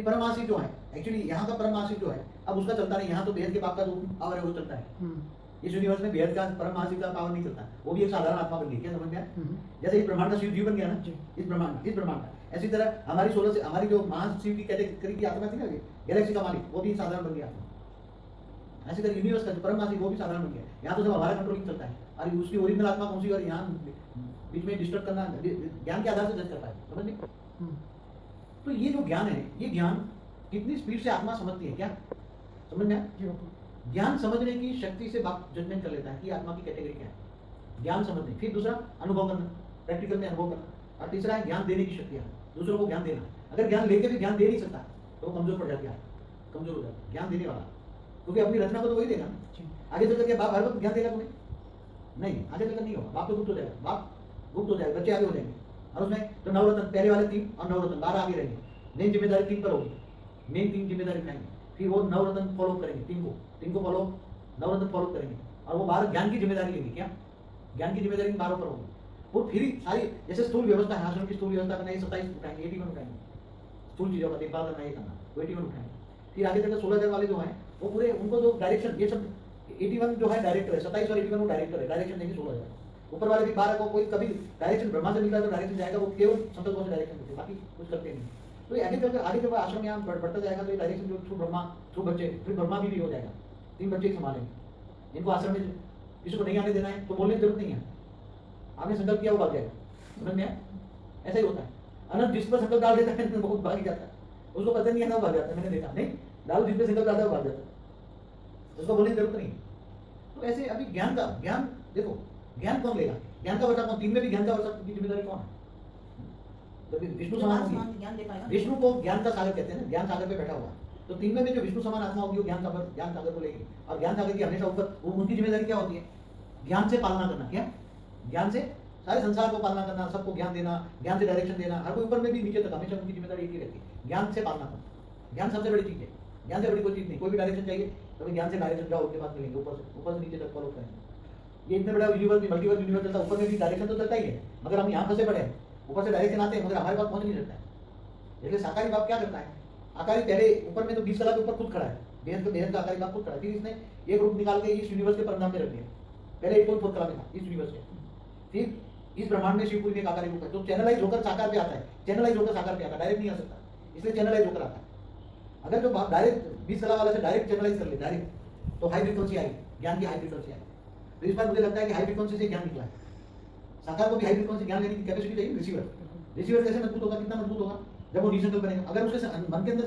परमासिक जो है एक्चुअली यहाँ का परमासिक जो है अब उसका चलता नहीं, यहाँ तो बेहद के बाप का जो पावर है वो चलता है। इस यूनिवर्स में बेहद का परमासिक का पावर नहीं चलता, वो भी एक साधारण आत्मा बन गई। क्या समझ में आया? जैसे इस ब्रह्मांड का शिव जीव बन गया ना, इस ब्रह्मांड का ऐसी तरह हमारी सोलर से हमारी जो महाशिव की कैटेगरी की आत्मा थी ना, गैलेक्सी का मालिक, वो भी साधारण बन गया। ऐसी तरह यूनिवर्स का जो परमासिक वो भी साधारण बन गया। यहाँ तो सब हमारा कंट्रोलिंग चलता है, और उसकी ओरिजिनल आत्मा कौन सी, और यहाँ बीच में डिस्टर्ब करना ज्ञान के आधार से जज करता है। समझ नहीं? तो ये जो ज्ञान है, ये ज्ञान कितनी स्पीड से आत्मा समझती है, क्या समझ में आया? ज्ञान समझने की शक्ति से बाप जजमेंट कर लेता है कि आत्मा की कैटेगरी क्या है, ज्ञान समझने। फिर दूसरा अनुभव करना, प्रैक्टिकल में अनुभव करना, और तीसरा है ज्ञान देने की शक्ति है, दूसरों को ज्ञान देना। अगर ज्ञान लेके भी ज्ञान दे नहीं सकता तो वो कमजोर पड़ जाता है, कमजोर हो जाता है ज्ञान देने वाला, क्योंकि अपनी रचना को तो वही देगा ना। आगे चल करके बाप हर वक्त ज्ञान देगा तुम्हें? नहीं, आगे चलकर नहीं होगा, बाप तो गुप्त हो जाएगा, बाप गुप्त हो जाएगा, बच्चे आगे हो जाएंगे। और उसमें तो नवरत्न, पहले वाले 3 और नवरत्न 12 आगे रहेंगे। मेन जिम्मेदारी 3 पर होगी, मेन 3 जिम्मेदारी उठाएंगे, फिर वो नवरत्न फॉलो करेंगे, 3 को फॉलो, नवरत्न फॉलो करेंगे, और वो 12 ज्ञान की जिम्मेदारी लेंगे। क्या ज्ञान की जिम्मेदारी 12 पर होगी। वो फिर सारी जैसे स्थूल व्यवस्था है, आश्रम की स्थूल व्यवस्था करना, ये 27 उठाएंगे, 81 उठाएंगे, स्थूल चीजों का देखभाल करना, ये करना, वो 81 उठाएंगे। फिर आगे चलकर 16,000 वाले जो है वो पूरे उनको जो डायरेक्शन, ये सब 81 जो है डायरेक्टर है, 27 और 81 वो डायरेक्टर है, डायरेक्शन देंगे 16,000। ऊपर वाले भी 12 को कोई कभी डायरेक्शन ब्रह्मा से मिलता है तो डायरेक्शन जाएगा, वो केवल संकल्पों से डायरेक्शन देते, बाकी कुछ करते नहीं। तो आगे जब आश्रम यहाँ बढ़ता जाएगा तो डायरेक्शन जो थ्रू ब्रह्मा, थ्रू बच्चे, फिर ब्रह्मा भी हो जाएगा, 3 बच्चे संभालेंगे, जिनको आश्रम में किसी को नहीं आने देना है तो बोलने की जरूरत नहीं है, आपने संकल्प किया वो भाग जाएगा। समझ में आया? ऐसा ही होता है। अनंत जिस पर संकल्प डाल देता है तो बहुत भाग जाता है, उसको पता नहीं है ना, वो भाग जाता है। मैंने देखा, नहीं डालो जिस पे संकल्प डालता है वो भाग जाता है, उसको बोलने की जरूरत नहीं। तो ऐसे अभी ज्ञान का, ज्ञान देखो ज्ञान कौन लेगा, ज्ञान का वर्षा कौन, 3 में भी ज्ञान का वर्षा की जिम्मेदारी कौन है? विष्णु समान होगी, विष्णु को ज्ञान का सागर कहते हैं ना, ज्ञान सागर पे बैठा हुआ, तो 3 में भी जो विष्णु समान आत्मा होगी वो ज्ञान सागर को लेगी। और ज्ञान सागर की हमेशा ऊपर, वो उनकी जिम्मेदारी क्या होती है? ज्ञान से पालना करना। क्या? ज्ञान से सारे संसार को पालना करना, सबको ज्ञान देना, ज्ञान से डायरेक्शन देना, हर कोई ऊपर में भी नीचे तक हमेशा उनकी जिम्मेदारी एक ही रहती है, ज्ञान से पालना करना। ज्ञान सबसे बड़ी चीज है, ज्ञान से बड़ी कोई चीज नहीं। कोई भी डायरेक्शन चाहिए तो ज्ञान से डायरेक्शन जाओ, उसके बाद मिलेंगे, ऊपर से नीचे तक फॉलो करेंगे। ये इतने बड़ा यूनिवर्स, मल्टीवर्स यूनिवर्स चलता है, ऊपर में भी डायरेक्शन तो चलता ही है, मगर हम यहाँ फंसे पड़े हैं, ऊपर से डायरेक्शन आते हैं मगर हमारे पास पहुंच नहीं सकता है। जैसे साकारी बाप क्या करता है, आकारी पहले ऊपर में तो 20 कला के ऊपर खुद खड़ा है, बेहद का आकारी बाप खुद खड़ा है, फिर इसने एक रूप निकाल के इस यूनिवर्स के परिणाम में रख दिया। पहले एक और कला में था इस यूनिवर्स के, फिर इस ब्रह्मांड में शिवपुरी में एक आकारी रूप है, तो चैनलाइज होकर साकार पे आता है, चैनलाइज होकर साकार पे आता है, डायरेक्ट नहीं आ सकता, इसलिए चैनलाइज होकर आता है। अगर जो बाप डायरेक्ट 20 कला वाला से डायरेक्ट चैनलाइज कर ले डायरेक्ट, तो हाई फ्रीक्वेंसी आई, ज्ञान की हाई फ्रीक्वेंसी आई। तो इस बार मुझे लगता है कि हाई फ्रीक्वेंसी से ज्ञान निकला है। साकार को भी हाई फ्रीक्वेंसी ज्ञान लेने की कैपेसिटी चाहिए। रिसीवर कैसे मजबूत होगा, कितना मजबूत होगा? जब वो निसंकल्प बनेगा। अगर उसके मन के अंदर